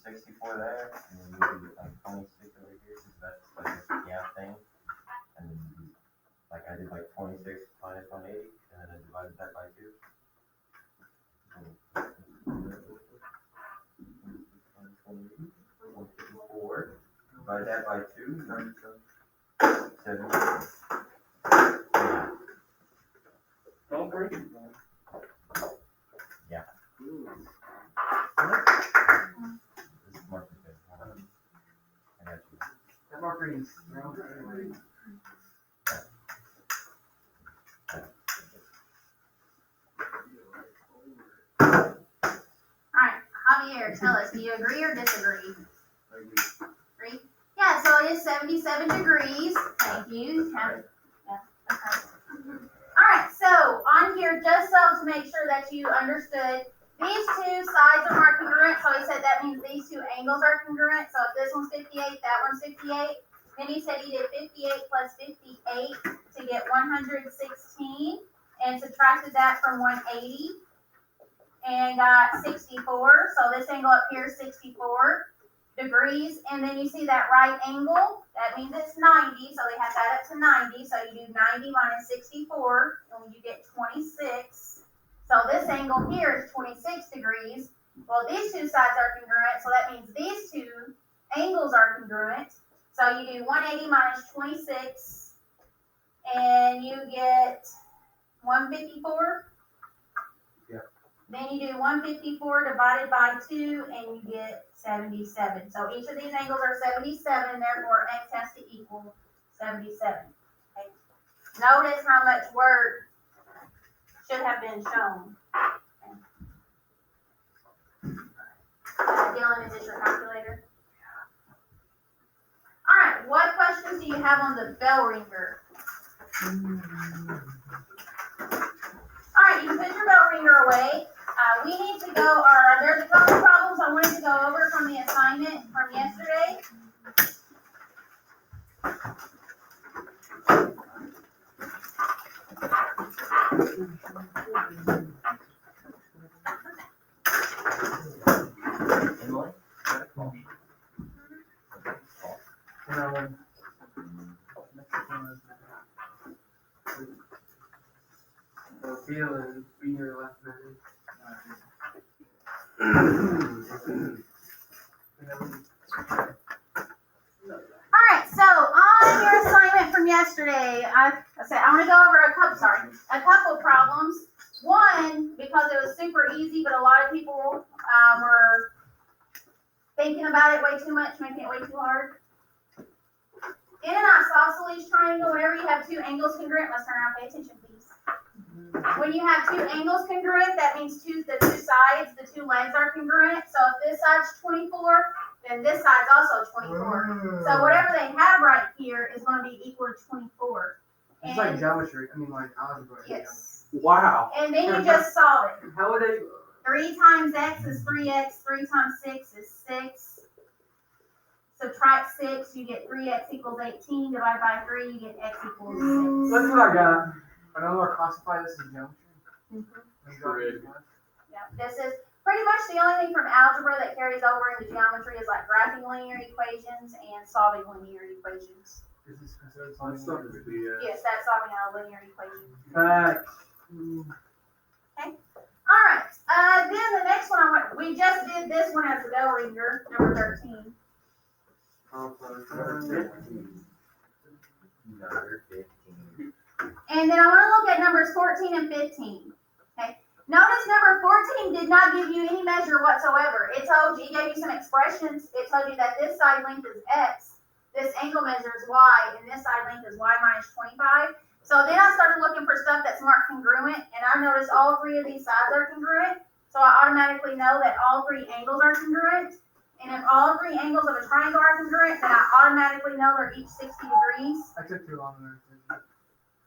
64 there, and then you do like 26 over here, because that's like this gap thing. And then you do, like I did like 26 minus 180, and then I divided that by 2. So, 154, divide that by 2, 7. Don't break it. Yeah. This is marker thing. I got you. That marker is wrong anyway. Alright, Javier, tell us, do you agree or disagree? Agree? Yeah, so it is 77 degrees. Thank you. Yeah, okay. Alright, so on here, just so to make sure that you understood, these two sides are marked congruent, so he said that means these two angles are congruent. So if this one's 58, that one's 58. Then he said he did 58 plus 58 to get 116 and subtracted that from 180 and got 64. So this angle up here is 64 degrees. And then you see that right angle, that means it's 90. So they have to add up to 90. So you do 90 minus 64 and you get 26. So this angle here is 26 degrees. Well, these two sides are congruent, so that means these two angles are congruent. So you do 180 minus 26, and you get 154. Yeah. Then you do 154 divided by 2, and you get 77. So each of these angles are 77, therefore x has to equal 77. Okay. Notice how much work should have been shown. Dylan, is this your calculator? All right, what questions do you have on the bell ringer? All right, you can put your bell ringer away. We need to go, there's a couple of problems I wanted to go over from the assignment from yesterday. Emily? Feeling be your left All right, so on your assignment from yesterday, I said I want to go over a couple of problems. One, because it was super easy, but a lot of people were thinking about it way too much, making it way too hard. In an isosceles triangle, whenever you have two angles congruent, let's turn around, pay attention, please. When you have two angles congruent, that means the two sides, the two legs are congruent. So if this side's 24, then this side's also 24. So whatever they have right here is going to be equal to 24. It's like geometry. I mean, like algebra. Yes. Wow. And then you just solve it. How would they? 3 times x is 3x. 3 times 6 is 6. Subtract 6, you get 3x equals 18. Divided by 3, you get x equals 6. That's what I got. I know we're classify this as geometry. Yeah, this is pretty much the only thing from algebra that carries over into geometry is like graphing linear equations and solving linear equations. This is considered something. Yes, that's solving a linear equation. Facts. Okay. All right. Then the next one we just did this one as a bell ringer, number 13. Number 15. And then I want to look at numbers 14 and 15. Okay. Notice number 14 did not give you any measure whatsoever. It gave you some expressions. It told you that this side length is x, this angle measure is y, and this side length is y minus 25. So then I started looking for stuff that's marked congruent, and I noticed all 3 of these sides are congruent. So I automatically know that all 3 angles are congruent. And if all 3 angles of a triangle are congruent, then I automatically know they're each 60 degrees. I took too long there.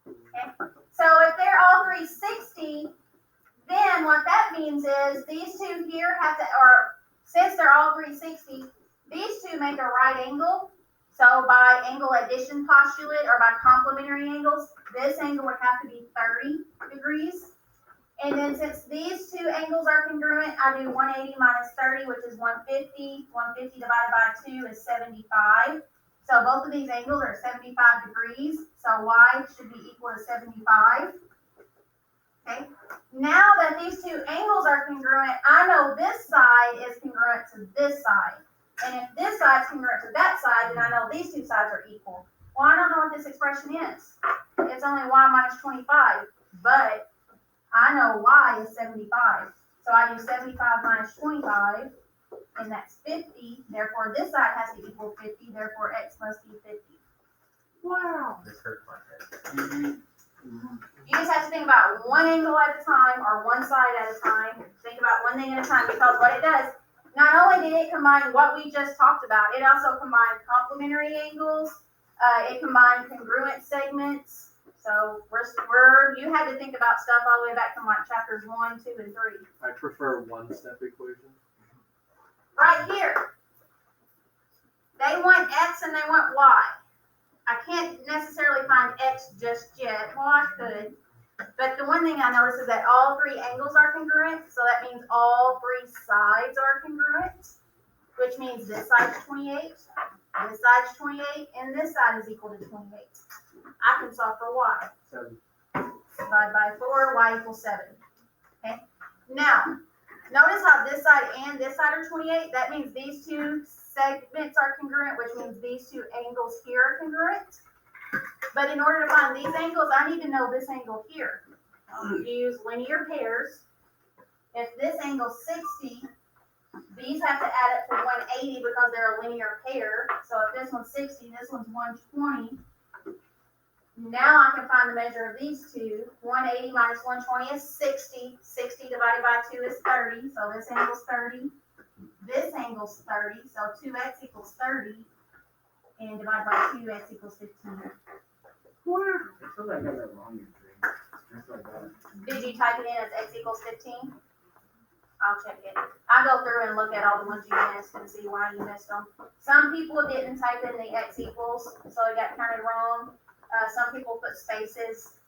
Okay. So if they're all 360, then what that means is these two here have to, or since they're all 360, these two make a right angle. So by angle addition postulate or by complementary angles, this angle would have to be 30 degrees. And then since these two angles are congruent, I do 180 minus 30, which is 150. 150 divided by 2 is 75. So both of these angles are 75 degrees. So y should be equal to 75. Okay. Now that these two angles are congruent, I know this side is congruent to this side. And if this side is congruent to that side, then I know these two sides are equal. Well, I don't know what this expression is. It's only y minus 25, but I know y is 75. So I do 75 minus 25, and that's 50. Therefore, this side has to equal 50. Therefore, x must be 50. Wow. This hurts my head. You just have to think about one angle at a time or one side at a time. Think about one thing at a time, because what it does, not only did it combine what we just talked about, it also combined complementary angles. It combined congruent segments. So you had to think about stuff all the way back from like chapters 1, 2, and 3. I prefer one-step equation. Right here, they want x and they want y. I can't necessarily find x just yet. Well, I could. But the one thing I noticed is that all three angles are congruent. So that means all three sides are congruent, which means this side is 28, this side is 28, and this side is equal to 28. I can solve for y. 7. Divide by 4, y equals 7. Okay. Now, notice how this side and this side are 28. That means these two segments are congruent, which means these two angles here are congruent. But in order to find these angles, I need to know this angle here. I'll use linear pairs. If this angle is 60, these have to add up to 180 because they're a linear pair. So if this one's 60, this one's 120. Now I can find the measure of these two. 180 minus 120 is 60. 60 divided by 2 is 30. So this angle's 30. This angle's 30. So 2x equals 30. And divided by 2x equals 15. Wow. I feel like I got that wrong in dream. Just like that. Did you type it in as x equals 15? I'll check it. I go through and look at all the ones you missed and see why you missed them. Some people didn't type in the x equals, so it got counted wrong. Some people put spaces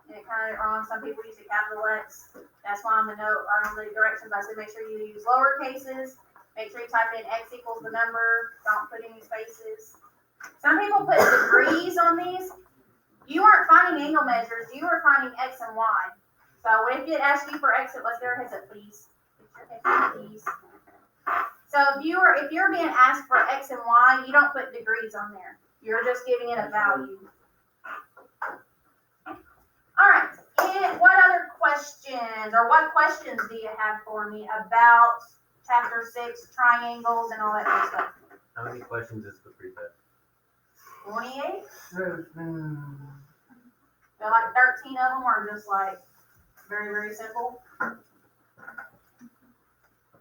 and it counted wrong. Some people use a capital X. That's why on the note or on the directions I said make sure you use lower cases. Make sure you type in x equals the number. Don't put any spaces. Some people put degrees on these. You aren't finding angle measures. You are finding x and y. So if it asks you for x, let's get our heads up, please. Please. So if you're being asked for x and y, you don't put degrees on there. You're just giving it a value. All right. And what other questions or what questions do you have for me about chapter 6, triangles and all that good stuff? How many questions is the pretest? 28? Feel like 13 of them are just like very, very simple.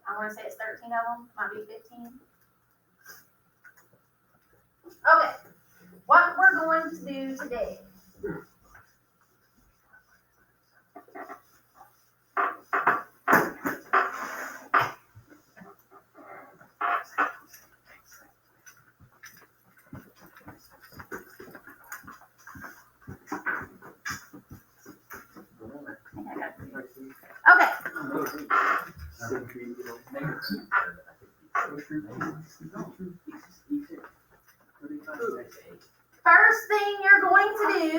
I want to say it's 13 of them, might be 15. Okay, what we're going to do today. Okay. First thing you're going to do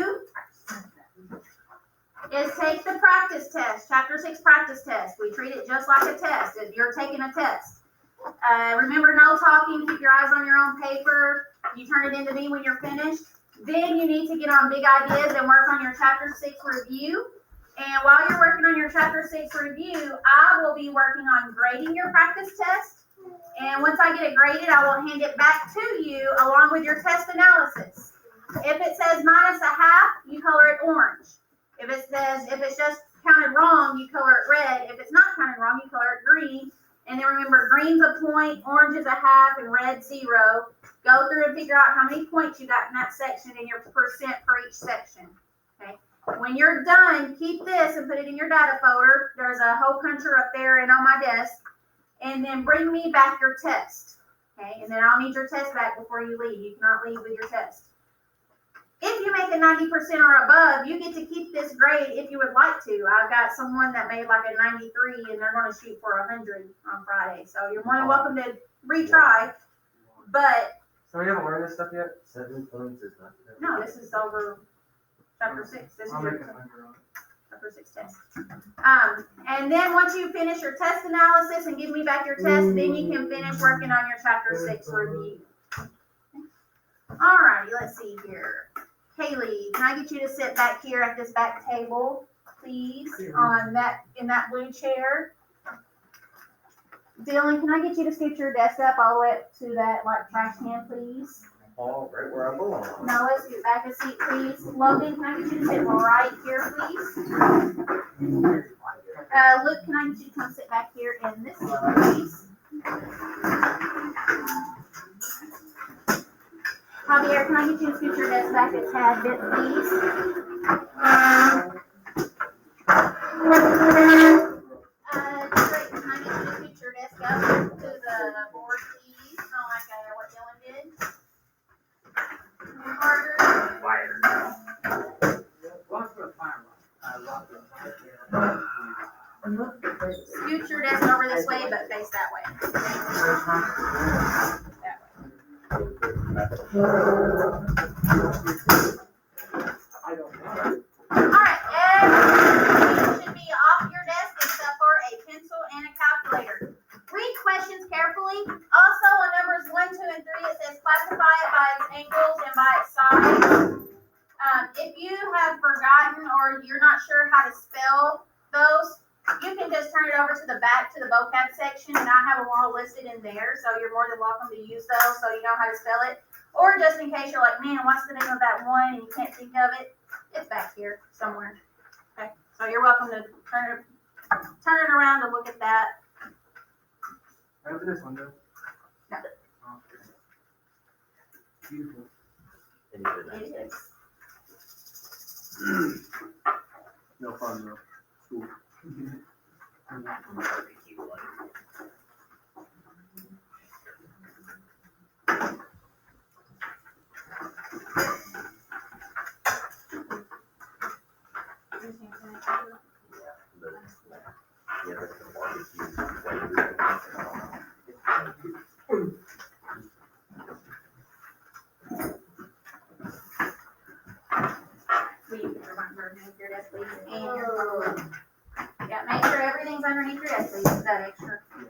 is take the practice test, chapter 6 practice test. We treat it just like a test. If you're taking a test. Remember, no talking, keep your eyes on your own paper. You turn it in to me when you're finished. Then you need to get on big ideas and work on your chapter 6 review. And while you're working on your chapter 6 review, I will be working on grading your practice test. And once I get it graded, I will hand it back to you along with your test analysis. If it says minus a half, you color it orange. If it's just counted wrong, you color it red. If it's not counted wrong, you color it green. And then remember, green's a point, orange is a half, and red 0. Go through and figure out how many points you got in that section and your percent for each section. Okay. When you're done, keep this and put it in your data folder. There's a hole puncher up there and on my desk. And then bring me back your test. Okay, and then I'll need your test back before you leave. You cannot leave with your test. If you make a 90% or above, you get to keep this grade if you would like to. I've got someone that made like a 93 and they're gonna shoot for 100 on Friday. So you're more than welcome to retry, but So we haven't learned this stuff yet? 7 points is not. no, this is over chapter 6. This is I'll your make a 100 on it. chapter 6 test. And then once you finish your test analysis and give me back your test, then you can finish working on your chapter 6 review. Alrighty, let's see here. Kaylee, can I get you to sit back here at this back table, please, on that, in that blue chair? Dylan, can I get you to scoot your desk up all the way up to that like trash can, please? Oh, right where I belong. Noah, scoot back a seat, please. Logan, can I get you to sit right here, please? Luke, can I get you to come sit back here in this seat, please? Javier, can I get you to scoot your desk back a tad bit, please? Drake, can I get you to scoot your desk up to the board, please? Kind of like what Dylan did. Harder. Lock the fire. Lock the Scoot your desk over this way, but face that way. That I don't know. Alright, everything should be off your desk except for a pencil and a calculator. Read questions carefully. Also on numbers 1, 2, and 3, it says classify it by its angles and by its size. If you have forgotten or you're not sure how to spell those, you can just turn it over to the back to the vocab section, and I have them all listed in there, so you're more than welcome to use those so you know how to spell it. Or just in case you're like, man, what's the name of that one and you can't think of it, it's back here somewhere. Okay, so you're welcome to turn it around to look at that. After this one, though. No. Okay. Beautiful. It is. No fun though. Cool. Yeah, that's the barbecue. Will you put your button underneath your desk, please? And your phone. Yeah, make sure everything's underneath your desk, please. Is that extra? Yeah.